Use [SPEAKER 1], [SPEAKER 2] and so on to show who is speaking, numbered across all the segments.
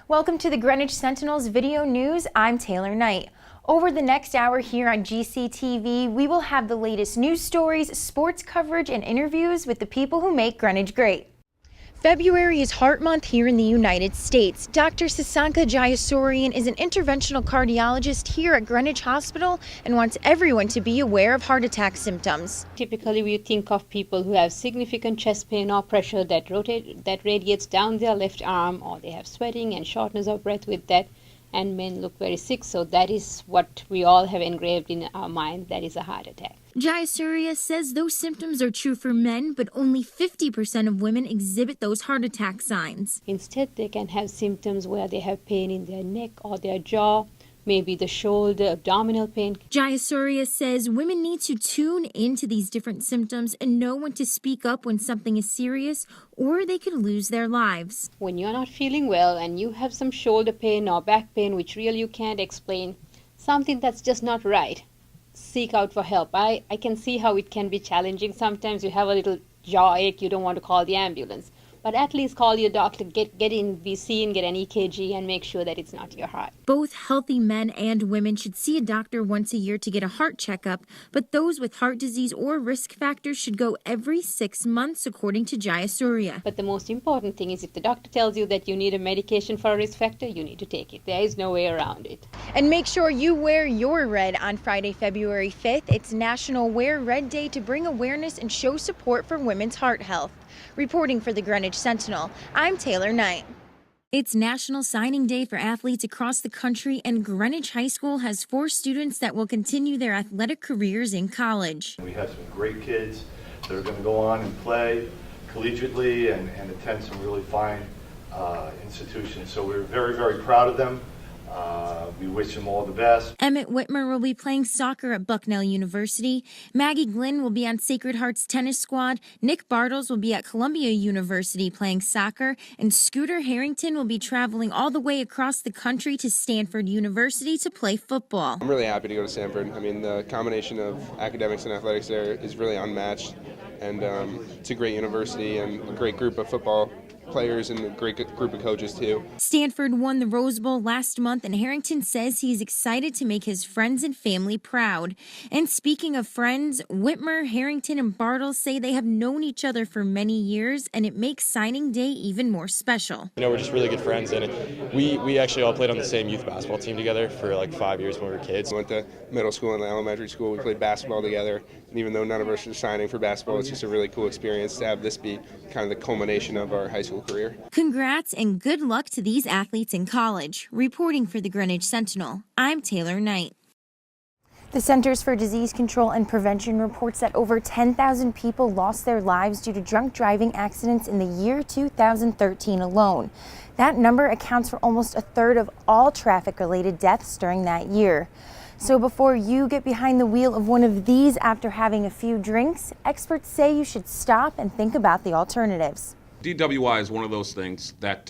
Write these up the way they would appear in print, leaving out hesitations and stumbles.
[SPEAKER 1] Welcome to the Greenwich Sentinel's Video News. I'm Taylor Knight. Over the next hour here on GCTV, we will have the latest news stories, sports coverage, and interviews with the people who make Greenwich great. February is Heart Month here in the United States. Dr. Sasanka Jayasurian is an interventional cardiologist here at Greenwich Hospital and wants everyone to be aware of heart attack symptoms.
[SPEAKER 2] Typically, we think of people who have significant chest pain or pressure that radiates down their left arm, or they have sweating and shortness of breath with that, and men look very sick. So that is what we all have engraved in our mind, that is a heart attack.
[SPEAKER 1] Jayasuriya says those symptoms are true for men, but only 50% of women exhibit those heart attack signs.
[SPEAKER 2] Instead, they can have symptoms where they have pain in their neck or their jaw, maybe the shoulder, abdominal pain.
[SPEAKER 1] Jayasuriya says women need to tune into these different symptoms and know when to speak up when something is serious or they could lose their lives.
[SPEAKER 2] When you're not feeling well and you have some shoulder pain or back pain which really you can't explain, something that's just not right, seek out for help. I can see how it can be challenging. Sometimes you have a little jaw ache, you don't want to call the ambulance. But at least call your doctor, get in, be seen, get an EKG, and make sure that it's not your heart.
[SPEAKER 1] Both healthy men and women should see a doctor once a year to get a heart checkup, but those with heart disease or risk factors should go every 6 months, according to Jayasuriya.
[SPEAKER 2] But the most important thing is if the doctor tells you that you need a medication for a risk factor, you need to take it. There is no way around it.
[SPEAKER 1] And make sure you wear your red on Friday, February 5th. It's National Wear Red Day to bring awareness and show support for women's heart health. Reporting for the Greenwich Sentinel, I'm Taylor Knight. It's National Signing Day for athletes across the country, and Greenwich High School has 4 students that will continue their athletic careers in college.
[SPEAKER 3] We have some great kids that are going to go on and play collegiately and attend some really fine institutions. So we're very, very proud of them. We wish them all the best.
[SPEAKER 1] Emmett Whitmer will be playing soccer at Bucknell University. Maggie Glynn will be on Sacred Heart's tennis squad. Nick Bartles will be at Columbia University playing soccer. And Scooter Harrington will be traveling all the way across the country to Stanford University to play football.
[SPEAKER 4] I'm really happy to go to Stanford. I mean, the combination of academics and athletics there is really unmatched. And it's a great university and a great group of football players and a great group of coaches too.
[SPEAKER 1] Stanford won the Rose Bowl last month, and Harrington says he's excited to make his friends and family proud. And speaking of friends, Whitmer, Harrington, and Bartles say they have known each other for many years, and it makes signing day even more special.
[SPEAKER 5] You know, we're just really good friends, and we actually all played on the same youth basketball team together for like 5 years when we were kids.
[SPEAKER 4] We went to middle school and elementary school. We played basketball together, and even though none of us are signing for basketball, it's just a really cool experience to have this be kind of the culmination of our high school career.
[SPEAKER 1] Congrats and good luck to these athletes in college. Reporting for the Greenwich Sentinel, I'm Taylor Knight. The Centers for Disease Control and Prevention reports that over 10,000 people lost their lives due to drunk driving accidents in the year 2013 alone. That number accounts for almost a third of all traffic-related deaths during that year. So before you get behind the wheel of one of these after having a few drinks, experts say you should stop and think about the alternatives.
[SPEAKER 6] DWI is one of those things that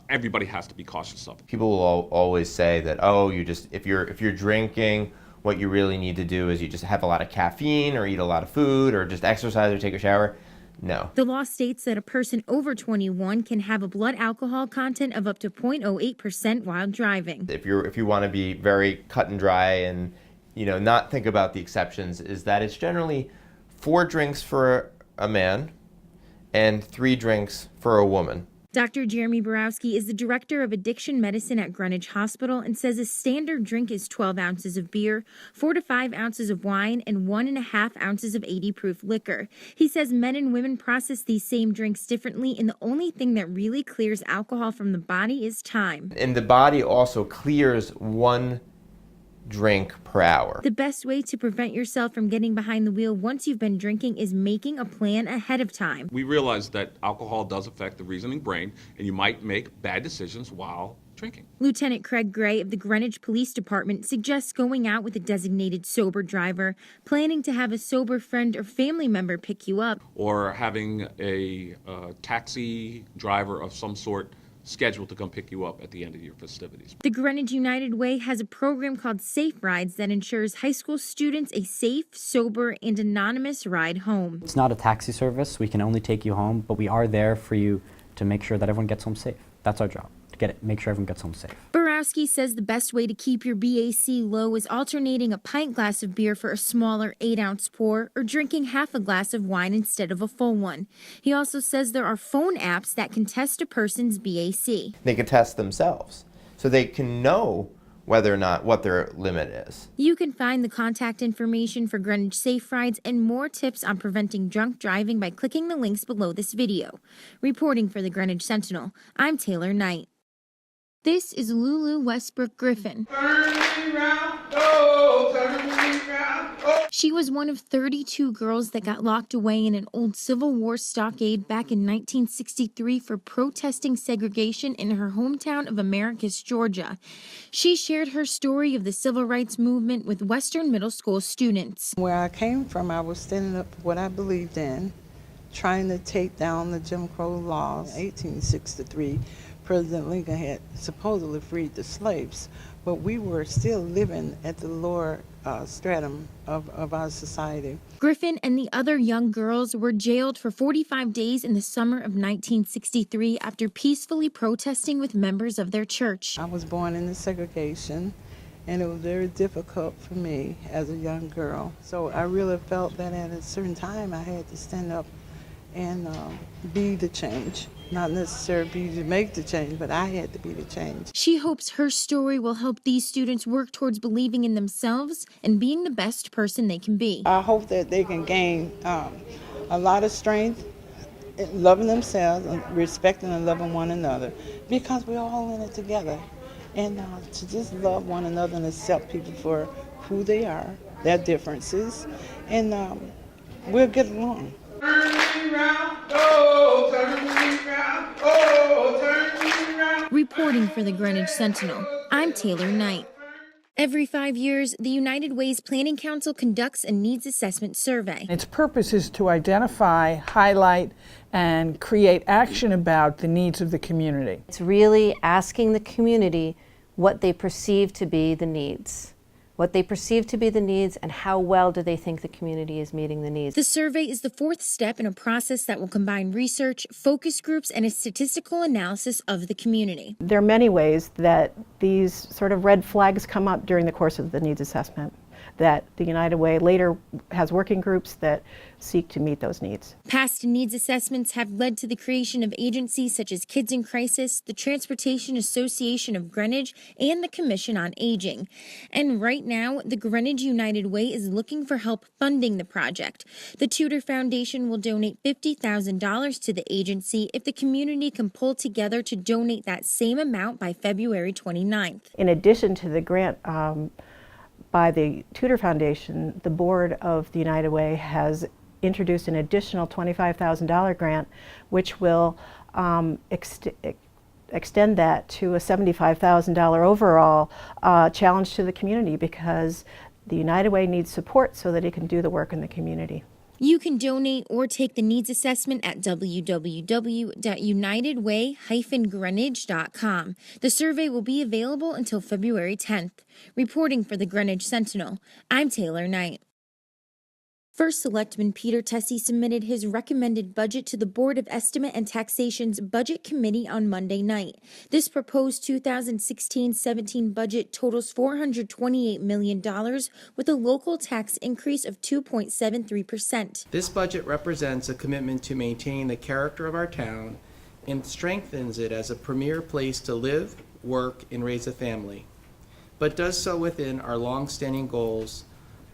[SPEAKER 6] everybody has to be cautious of.
[SPEAKER 7] People will always say that, oh, if you're drinking, what you really need to do is you just have a lot of caffeine or eat a lot of food or just exercise or take a shower. No.
[SPEAKER 1] The law states that a person over 21 can have a blood alcohol content of up to 0.08% while driving.
[SPEAKER 7] If you want to be very cut and dry and not think about the exceptions, is that it's generally 4 drinks for a man and 3 drinks for a woman.
[SPEAKER 1] Dr. Jeremy Borowski is the director of addiction medicine at Greenwich Hospital and says a standard drink is 12 ounces of beer, 4 to 5 ounces of wine, and 1.5 ounces of 80 proof liquor. He says men and women process these same drinks differently, and the only thing that really clears alcohol from the body is time.
[SPEAKER 7] And the body also clears 1 drink per hour.
[SPEAKER 1] The best way to prevent yourself from getting behind the wheel once you've been drinking is making a plan ahead of time.
[SPEAKER 6] We realize that alcohol does affect the reasoning brain, and you might make bad decisions while drinking.
[SPEAKER 1] Lieutenant Craig Gray of the Greenwich Police Department suggests going out with a designated sober driver, planning to have a sober friend or family member pick you up,
[SPEAKER 6] or having a taxi driver of some sort scheduled to come pick you up at the end of your festivities.
[SPEAKER 1] The Greenwich United Way has a program called Safe Rides that ensures high school students a safe, sober, and anonymous ride home.
[SPEAKER 8] It's not a taxi service. We can only take you home, but we are there for you to make sure that everyone gets home safe. That's our job. make sure everyone gets home safe.
[SPEAKER 1] Borowski says the best way to keep your BAC low is alternating a pint glass of beer for a smaller 8-ounce pour or drinking half a glass of wine instead of a full one. He also says there are phone apps that can test a person's BAC.
[SPEAKER 7] They can test themselves, so they can know whether or not what their limit is.
[SPEAKER 1] You can find the contact information for Greenwich Safe Rides and more tips on preventing drunk driving by clicking the links below this video. Reporting for the Greenwich Sentinel, I'm Taylor Knight. This is Lulu Westbrook Griffin. She was one of 32 girls that got locked away in an old Civil War stockade back in 1963 for protesting segregation in her hometown of Americus, Georgia. She shared her story of the civil rights movement with Western Middle School students.
[SPEAKER 9] Where I came from, I was standing up for what I believed in, trying to take down the Jim Crow laws. In 1863, President Lincoln had supposedly freed the slaves, but we were still living at the lower stratum of our society.
[SPEAKER 1] Griffin and the other young girls were jailed for 45 days in the summer of 1963 after peacefully protesting with members of their church.
[SPEAKER 9] I was born into segregation, and it was very difficult for me as a young girl. So I really felt that at a certain time I had to stand up and be the change. Not necessarily be to make the change, but I had to be the change.
[SPEAKER 1] She hopes her story will help these students work towards believing in themselves and being the best person they can be.
[SPEAKER 9] I hope that they can gain a lot of strength, loving themselves, and respecting and loving one another, because we're all in it together. And to just love one another and accept people for who they are, their differences, and we'll get along.
[SPEAKER 1] Reporting for the Greenwich Sentinel, I'm Taylor Knight. Every 5 years, the United Way's Planning Council conducts a needs assessment survey.
[SPEAKER 10] Its purpose is to identify, highlight, and create action about the needs of the community.
[SPEAKER 11] It's really asking the community what they perceive to be the needs. What they perceive to be the needs and how well do they think the community is meeting the needs.
[SPEAKER 1] The survey is the fourth step in a process that will combine research, focus groups, and a statistical analysis of the community.
[SPEAKER 12] There are many ways that these sort of red flags come up during the course of the needs assessment, that the United Way later has working groups that seek to meet those needs.
[SPEAKER 1] Past needs assessments have led to the creation of agencies such as Kids in Crisis, the Transportation Association of Greenwich, and the Commission on Aging. And right now, the Greenwich United Way is looking for help funding the project. The Tudor Foundation will donate $50,000 to the agency if the community can pull together to donate that same amount by February 29th.
[SPEAKER 12] In addition to the grant by the Tudor Foundation, the board of the United Way has introduced an additional $25,000 grant, which will extend that to a $75,000 overall challenge to the community, because the United Way needs support so that it can do the work in the community.
[SPEAKER 1] You can donate or take the needs assessment at www.unitedway-greenwich.com. The survey will be available until February 10th. Reporting for the Greenwich Sentinel, I'm Taylor Knight. First Selectman Peter Tessie submitted his recommended budget to the Board of Estimate and Taxation's Budget Committee on Monday night. This proposed 2016-17 budget totals $428 million, with a local tax increase of 2.73%.
[SPEAKER 13] This budget represents a commitment to maintain the character of our town and strengthens it as a premier place to live, work, and raise a family, but does so within our long-standing goals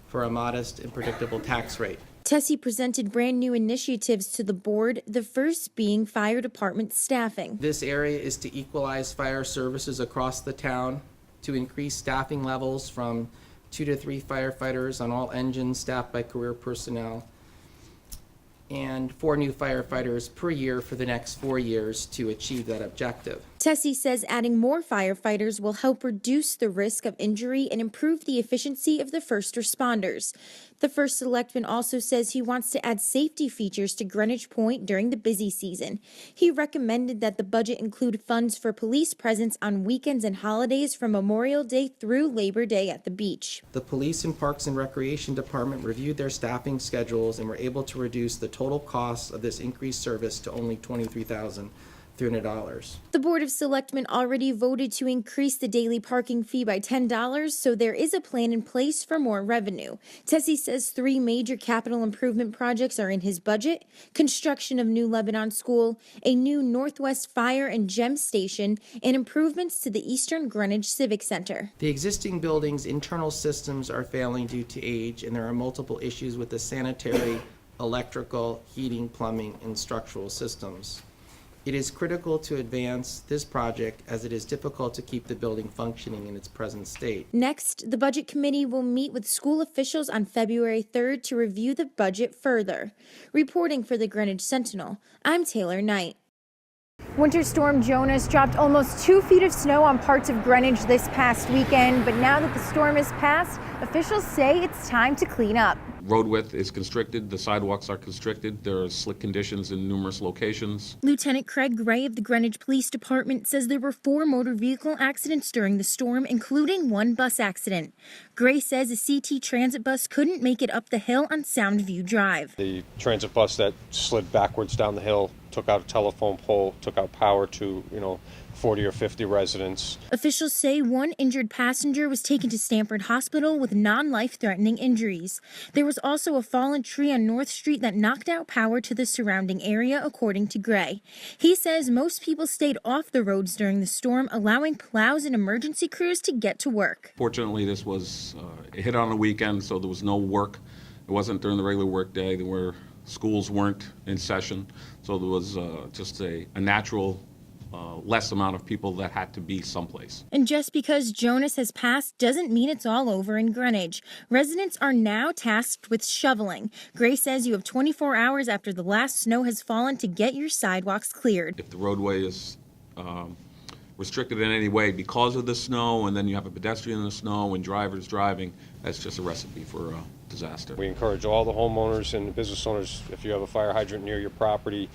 [SPEAKER 13] for a modest and predictable tax rate.
[SPEAKER 1] Tessie presented brand new initiatives to the board, the first being fire department staffing.
[SPEAKER 13] This area is to equalize fire services across the town, to increase staffing levels from 2 to 3 firefighters on all engines staffed by career personnel, and 4 new firefighters per year for the next 4 years to achieve that objective.
[SPEAKER 1] Tessie says adding more firefighters will help reduce the risk of injury and improve the efficiency of the first responders. The First Selectman also says he wants to add safety features to Greenwich Point during the busy season. He recommended that the budget include funds for police presence on weekends and holidays from Memorial Day through Labor Day at the beach.
[SPEAKER 13] The Police and Parks and Recreation Department reviewed their staffing schedules and were able to reduce the total cost of this increased service to only $23,500. $300.
[SPEAKER 1] The Board of Selectmen already voted to increase the daily parking fee by $10, so there is a plan in place for more revenue. Tessie says 3 major capital improvement projects are in his budget: construction of New Lebanon School, a new Northwest Fire and Gem Station, and improvements to the Eastern Greenwich Civic Center.
[SPEAKER 13] The existing building's internal systems are failing due to age, and there are multiple issues with the sanitary, electrical, heating, plumbing, and structural systems. It is critical to advance this project as it is difficult to keep the building functioning in its present state.
[SPEAKER 1] Next, the Budget Committee will meet with school officials on February 3rd to review the budget further. Reporting for the Greenwich Sentinel, I'm Taylor Knight. Winter Storm Jonas dropped almost 2 feet of snow on parts of Greenwich this past weekend, but now that the storm has passed, officials say it's time to clean up.
[SPEAKER 6] Road width is constricted, the sidewalks are constricted, there are slick conditions in numerous locations.
[SPEAKER 1] Lieutenant Craig Gray of the Greenwich Police Department says there were 4 motor vehicle accidents during the storm, including 1 bus accident. Gray says a CT transit bus couldn't make it up the hill on Soundview Drive.
[SPEAKER 8] The transit bus that slid backwards down the hill took out a telephone pole, took out power to, 40 or 50 residents.
[SPEAKER 1] Officials say 1 injured passenger was taken to Stanford Hospital with non-life-threatening injuries. There was also a fallen tree on North Street that knocked out power to the surrounding area, according to Gray. He says most people stayed off the roads during the storm, allowing plows and emergency crews to get to work.
[SPEAKER 6] Fortunately, this was hit on a weekend, so there was no work. It wasn't during the regular work day. Schools weren't in session, so there was just a natural less amount of people that had to be someplace.
[SPEAKER 1] And just because Jonas has passed doesn't mean it's all over in Greenwich. Residents are now tasked with shoveling. Gray says you have 24 hours after the last snow has fallen to get your sidewalks cleared.
[SPEAKER 6] If the roadway is restricted in any way because of the snow, and then you have a pedestrian in the snow and drivers driving, that's just a recipe for disaster.
[SPEAKER 8] We encourage all the homeowners and business owners, if you have a fire hydrant near your property,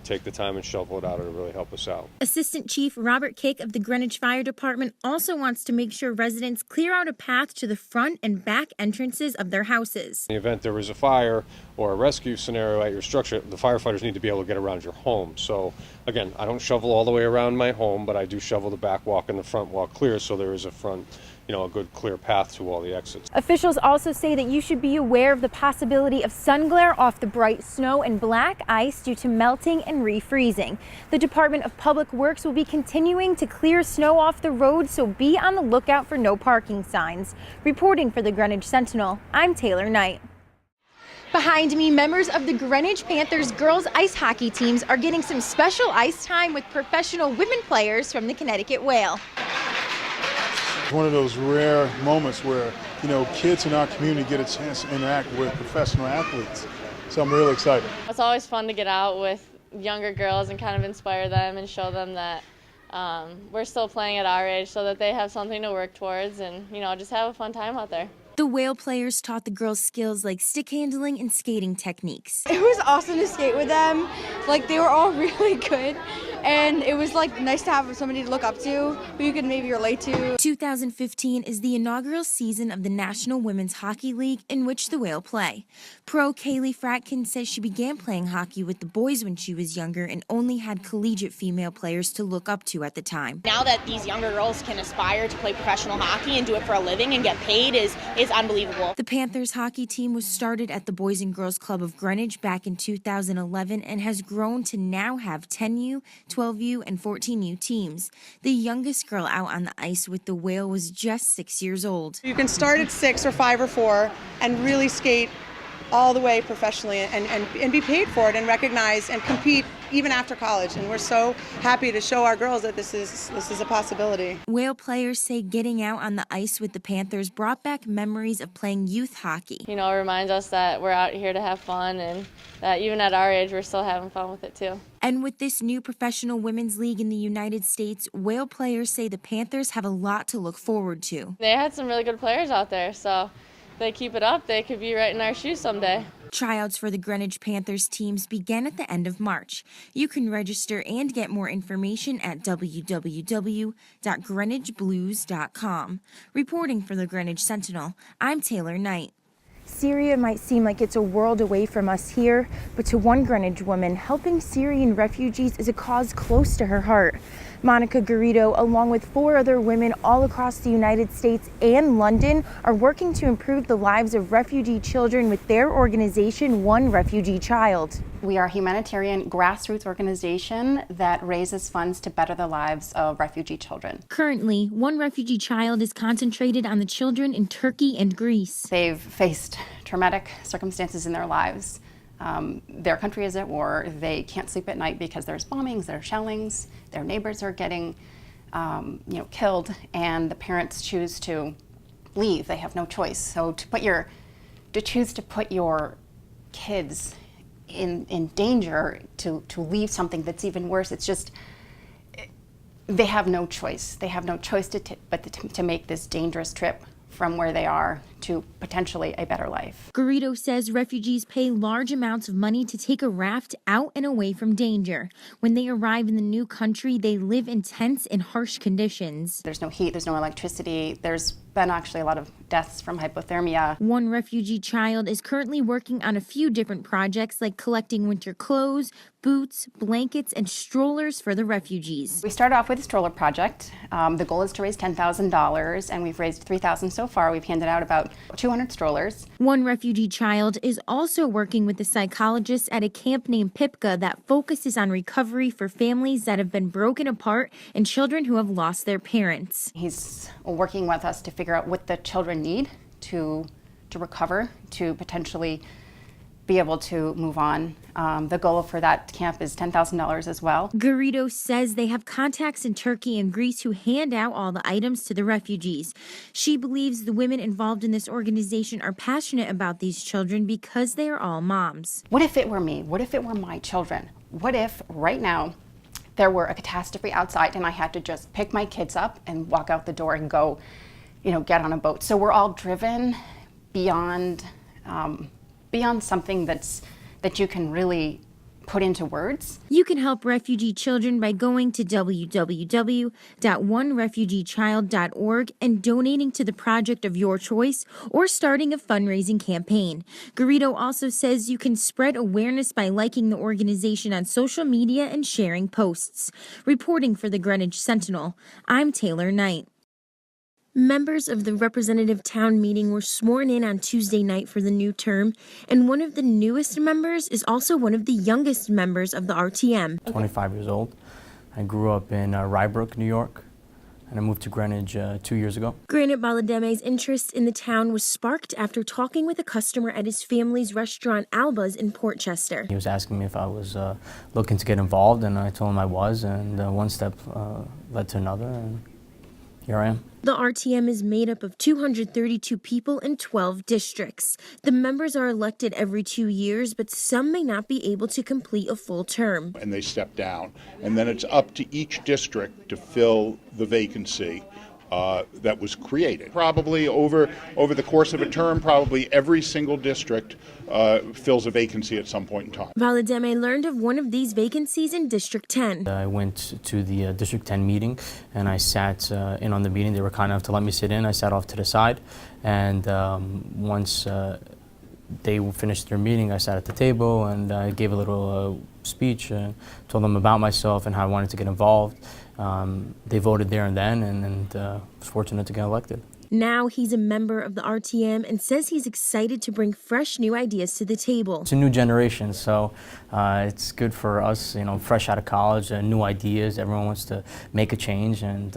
[SPEAKER 8] take the time and shovel it out. It'll really help us out.
[SPEAKER 1] Assistant Chief Robert Kick of the Greenwich Fire Department also wants to make sure residents clear out a path to the front and back entrances of their houses.
[SPEAKER 8] In the event there is a fire or a rescue scenario at your structure, the firefighters need to be able to get around your home. So again, I don't shovel all the way around my home, but I do shovel the back walk and the front walk clear so there is a front, a good clear path to all the exits.
[SPEAKER 1] Officials also say that you should be aware of the possibility of sun glare off the bright snow and black ice due to melting and refreezing. The Department of Public Works will be continuing to clear snow off the road, so be on the lookout for no parking signs. Reporting for the Greenwich Sentinel, I'm Taylor Knight. Behind me, members of the Greenwich Panthers girls ice hockey teams are getting some special ice time with professional women players from the Connecticut Whale.
[SPEAKER 14] One of those rare moments where, kids in our community get a chance to interact with professional athletes. So I'm really excited.
[SPEAKER 15] It's always fun to get out with younger girls and kind of inspire them and show them that we're still playing at our age so that they have something to work towards and, just have a fun time out there.
[SPEAKER 1] The Whale players taught the girls skills like stick handling and skating techniques.
[SPEAKER 16] It was awesome to skate with them. They were all really good. And it was nice to have somebody to look up to, who you could maybe relate to.
[SPEAKER 1] 2015 is the inaugural season of the National Women's Hockey League, in which the Whale play. Pro Kaylee Fratkin says she began playing hockey with the boys when she was younger and only had collegiate female players to look up to at the time.
[SPEAKER 17] Now that these younger girls can aspire to play professional hockey and do it for a living and get paid is unbelievable.
[SPEAKER 1] The Panthers hockey team was started at the Boys and Girls Club of Greenwich back in 2011 and has grown to now have 10U, 12U, and 14U teams. The youngest girl out on the ice with the Whale was just 6 years old.
[SPEAKER 18] You can start at 6 or 5 or 4 and really skate all the way professionally and be paid for it and recognized and compete even after college. And we're so happy to show our girls that this is a possibility.
[SPEAKER 1] Whale players say getting out on the ice with the Panthers brought back memories of playing youth hockey.
[SPEAKER 15] It reminds us that we're out here to have fun and that even at our age, we're still having fun with it too.
[SPEAKER 1] And with this new professional women's league in the United States, Whale players say the Panthers have a lot to look forward to.
[SPEAKER 15] They had some really good players out there, so if they keep it up, they could be right in our shoes someday.
[SPEAKER 1] Tryouts for the Greenwich Panthers teams began at the end of March. You can register and get more information at www.greenwichblues.com. Reporting for the Greenwich Sentinel, I'm Taylor Knight. Syria might seem like it's a world away from us here, but to one Greenwich woman, helping Syrian refugees is a cause close to her heart. Monica Garrido, along with 4 other women all across the United States and London, are working to improve the lives of refugee children with their organization, One Refugee Child.
[SPEAKER 19] We are a humanitarian grassroots organization that raises funds to better the lives of refugee children.
[SPEAKER 1] Currently, One Refugee Child is concentrated on the children in Turkey and Greece.
[SPEAKER 19] They've faced traumatic circumstances in their lives. Their country is at war. They can't sleep at night because there's bombings, there's shellings, their neighbors are getting killed, and the parents choose to leave. They have no choice. So to choose to put your kids in danger, to leave something that's even worse, it's just, they have no choice. They have no choice but to make this dangerous trip from where they are to potentially a better life.
[SPEAKER 1] Garrido says refugees pay large amounts of money to take a raft out and away from danger. When they arrive in the new country, they live in tense and harsh conditions.
[SPEAKER 19] There's no heat, there's no electricity, there's been actually a lot of deaths from hypothermia.
[SPEAKER 1] One Refugee Child is currently working on a few different projects like collecting winter clothes, boots, blankets, and strollers for the refugees.
[SPEAKER 19] We started off with a stroller project. The goal is to raise $10,000, and we've raised $3,000 so far. We've handed out about 200 strollers.
[SPEAKER 1] One Refugee Child is also working with the psychologists at a camp named Pipka that focuses on recovery for families that have been broken apart and children who have lost their parents.
[SPEAKER 19] He's working with us to figure out what the children need to recover, to potentially be able to move on. The goal for that camp is $10,000 as well.
[SPEAKER 1] Garrido says they have contacts in Turkey and Greece who hand out all the items to the refugees. She believes the women involved in this organization are passionate about these children because they are all moms.
[SPEAKER 19] What if it were me? What if it were my children? What if right now there were a catastrophe outside and I had to just pick my kids up and walk out the door and go, get on a boat? So we're all driven beyond something that you can really put into words.
[SPEAKER 1] You can help refugee children by going to www.onerefugeechild.org and donating to the project of your choice or starting a fundraising campaign. Garrido also says you can spread awareness by liking the organization on social media and sharing posts. Reporting for the Greenwich Sentinel, I'm Taylor Knight. Members of the representative town meeting were sworn in on Tuesday night for the new term, and one of the newest members is also one of the youngest members of the RTM.
[SPEAKER 20] 25 years old. I grew up in Rybrook, New York, and I moved to Greenwich 2 years ago.
[SPEAKER 1] Granite Balademe's interest in the town was sparked after talking with a customer at his family's restaurant Alba's in Portchester.
[SPEAKER 20] He was asking me if I was looking to get involved, and I told him I was, and one step led to another, and here I am.
[SPEAKER 1] The RTM is made up of 232 people in 12 districts. The members are elected every 2 years, but some may not be able to complete a full term.
[SPEAKER 21] And they step down. And then it's up to each district to fill the vacancy that was created. Probably over the course of a term, probably every single district fills a vacancy at some point in time.
[SPEAKER 1] Balademe learned of one of these vacancies in District 10.
[SPEAKER 20] I went to the District 10 meeting, and I sat in on the meeting. They were kind enough to let me sit in. I sat off to the side, and once they finished their meeting, I sat at the table and I gave a little speech, told them about myself and how I wanted to get involved. They voted there and then, and was fortunate to get elected.
[SPEAKER 1] Now he's a member of the RTM and says he's excited to bring fresh new ideas to the table.
[SPEAKER 20] It's a new generation, so it's good for us, fresh out of college, new ideas. Everyone wants to make a change, and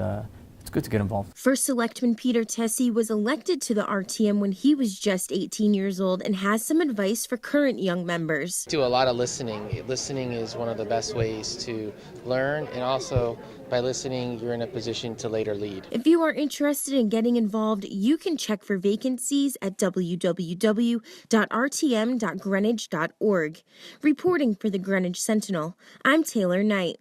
[SPEAKER 20] it's good to get involved.
[SPEAKER 1] First Selectman Peter Tessie was elected to the RTM when he was just 18 years old and has some advice for current young members.
[SPEAKER 22] Do a lot of listening. Listening is one of the best ways to learn, and also by listening, you're in a position to later lead.
[SPEAKER 1] If you are interested in getting involved, you can check for vacancies at www.rtm.greenwich.org. Reporting for the Greenwich Sentinel, I'm Taylor Knight.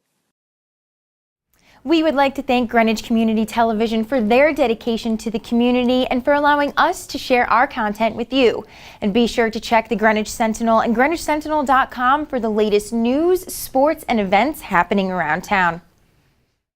[SPEAKER 1] We would like to thank Greenwich Community Television for their dedication to the community and for allowing us to share our content with you. And be sure to check the Greenwich Sentinel and greenwichsentinel.com for the latest news, sports, and events happening around town.